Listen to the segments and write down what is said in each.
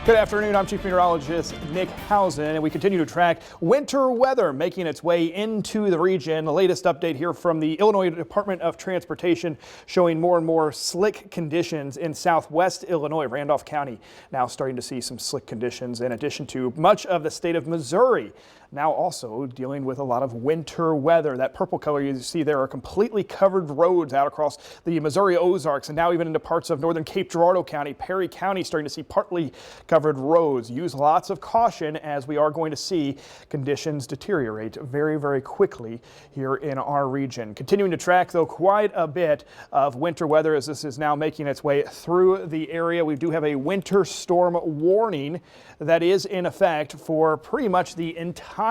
Good afternoon, I'm Chief Meteorologist Nick Hausen, and we continue to track winter weather making its way into the region. The latest update here from the Illinois Department of Transportation showing more and more slick conditions in southwest Illinois. Randolph County now starting to see some slick conditions, in addition to much of the state of Missouri now also dealing with a lot of winter weather. That purple color you see there are completely covered roads out across the Missouri Ozarks and now even into parts of northern Cape Girardeau County. Perry County starting to see partly covered roads. Use lots of caution as we are going to see conditions deteriorate very, very quickly here in our region. Continuing to track though quite a bit of winter weather as this is now making its way through the area. We do have a winter storm warning that is in effect for pretty much the entire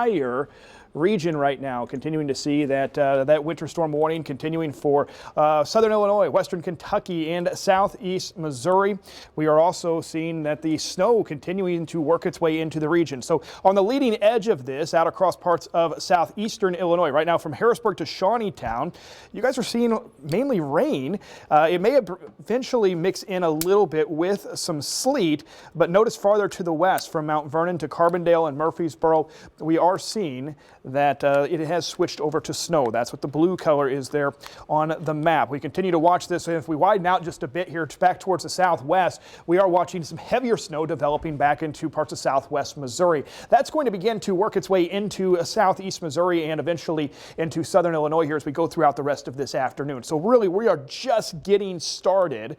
region right now. Continuing to see that that winter storm warning continuing for southern Illinois, western Kentucky, and southeast Missouri. We are also seeing that the snow continuing to work its way into the region. So on the leading edge of this, out across parts of southeastern Illinois, right now from Harrisburg to Shawneetown, you guys are seeing mainly rain. It may eventually mix in a little bit with some sleet, but notice farther to the west from Mount Vernon to Carbondale and Murfreesboro, we are seeing that it has switched over to snow. That's what the blue color is there on the map. We continue to watch this, and if we widen out just a bit here back towards the southwest, we are watching some heavier snow developing back into parts of southwest Missouri. That's going to begin to work its way into southeast Missouri and eventually into southern Illinois here as we go throughout the rest of this afternoon. So really, we are just getting started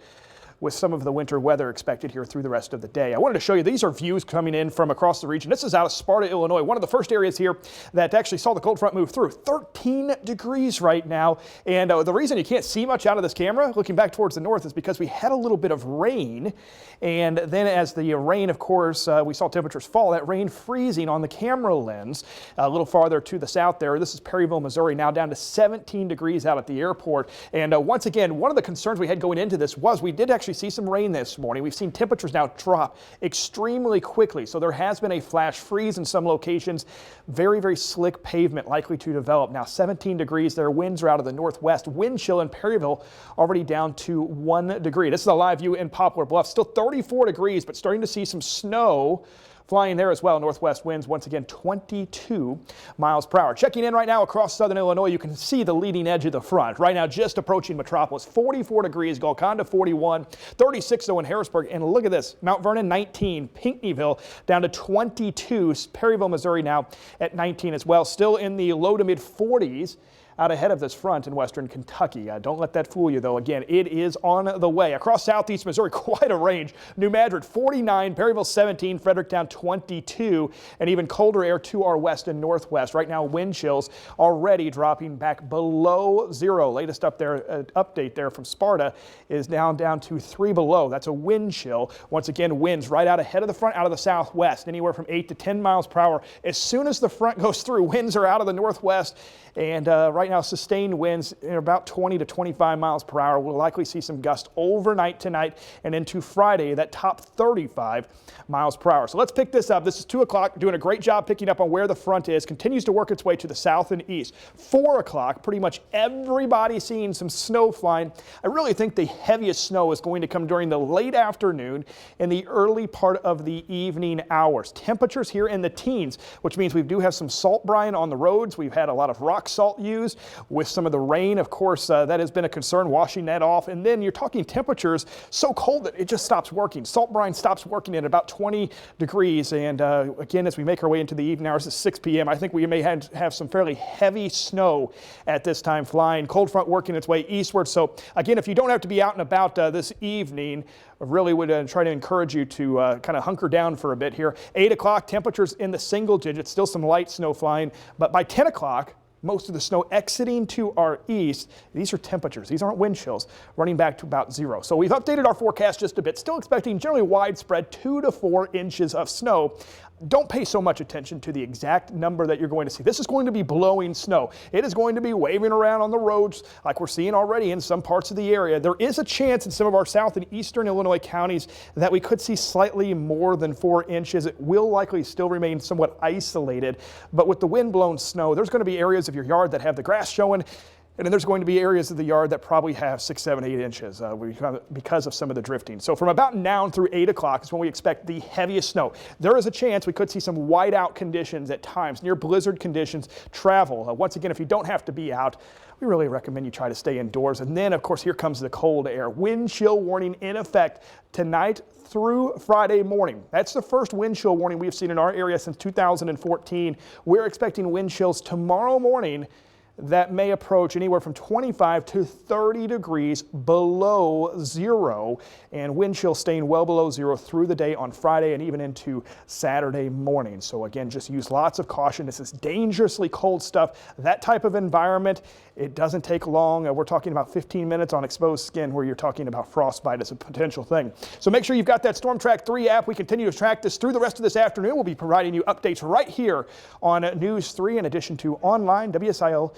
with some of the winter weather expected here through the rest of the day. I wanted to show you, these are views coming in from across the region. This is out of Sparta, Illinois, one of the first areas here that actually saw the cold front move through. 13 degrees right now, and the reason you can't see much out of this camera looking back towards the north is because we had a little bit of rain, and then as the rain, of course, we saw temperatures fall, that rain freezing on the camera lens a little farther to the south there. This is Perryville, Missouri, now down to 17 degrees out at the airport. And once again, one of the concerns we had going into this was we did actually see some rain this morning. We've seen temperatures now drop extremely quickly. So there has been a flash freeze in some locations. Very, very slick pavement likely to develop. Now 17 degrees there. Winds are out of the northwest. Wind chill in Perryville already down to 1 degree. This is a live view in Poplar Bluff. Still 34 degrees, but starting to see some snow flying there as well. Northwest winds once again 22 miles per hour. Checking in right now across southern Illinois, you can see the leading edge of the front. Right now just approaching Metropolis, 44 degrees, Golconda 41, 36 though in Harrisburg. And look at this, Mount Vernon 19, Pinckneyville down to 22, Perryville, Missouri now at 19 as well. Still in the low to mid 40s. Out ahead of this front in western Kentucky. Don't let that fool you though. Again, it is on the way. Across southeast Missouri, quite a range. New Madrid 49, Perryville 17, Fredericktown 22, and even colder air to our west and northwest. Right now, wind chills already dropping back below zero. Latest update there from Sparta is down to 3 below. That's a wind chill. Once again, winds right out ahead of the front out of the southwest, anywhere from 8 to 10 miles per hour. As soon as the front goes through, winds are out of the northwest, and right now sustained winds in about 20 to 25 miles per hour. We'll likely see some gusts overnight tonight and into Friday, that top 35 miles per hour. So let's pick this up. This is 2 o'clock, doing a great job picking up on where the front is. Continues to work its way to the south and east. 4 o'clock, pretty much everybody seeing some snow flying. I really think the heaviest snow is going to come during the late afternoon and the early part of the evening hours. Temperatures here in the teens, which means we do have some salt brine on the roads. We've had a lot of rock salt used with some of the rain. Of course, that has been a concern, washing that off. And then you're talking temperatures so cold that it just stops working. Salt brine stops working at about 20 degrees. And again, as we make our way into the evening hours at 6 p.m., I think we may have some fairly heavy snow at this time flying. Cold front working its way eastward. So again, if you don't have to be out and about this evening, I really would try to encourage you to kind of hunker down for a bit here. 8 o'clock, temperatures in the single digits, still some light snow flying. But by 10 o'clock, most of the snow exiting to our east. These are temperatures. These aren't wind chills, running back to about zero. So we've updated our forecast just a bit. Still expecting generally widespread 2 to 4 inches of snow. Don't pay so much attention to the exact number that you're going to see. This is going to be blowing snow. It is going to be waving around on the roads like we're seeing already in some parts of the area. There is a chance in some of our south and eastern Illinois counties that we could see slightly more than 4 inches. It will likely still remain somewhat isolated, but with the wind blown snow, there's going to be areas of your yard that have the grass showing. And then there's going to be areas of the yard that probably have 6, 7, 8 inches because of some of the drifting. So from about now through 8 o'clock is when we expect the heaviest snow. There is a chance we could see some whiteout conditions at times, near blizzard conditions. Travel. Once again, if you don't have to be out, we really recommend you try to stay indoors. And then, of course, here comes the cold air. Wind chill warning in effect tonight through Friday morning. That's the first wind chill warning we've seen in our area since 2014. We're expecting wind chills tomorrow morning that may approach anywhere from 25 to 30 degrees below zero, and wind chill staying well below zero through the day on Friday and even into Saturday morning. So again, just use lots of caution. This is dangerously cold stuff. That type of environment, it doesn't take long. We're talking about 15 minutes on exposed skin where you're talking about frostbite as a potential thing. So make sure you've got that Storm Track 3 app. We continue to track this through the rest of this afternoon. We'll be providing you updates right here on News 3 in addition to online WSILTV.com.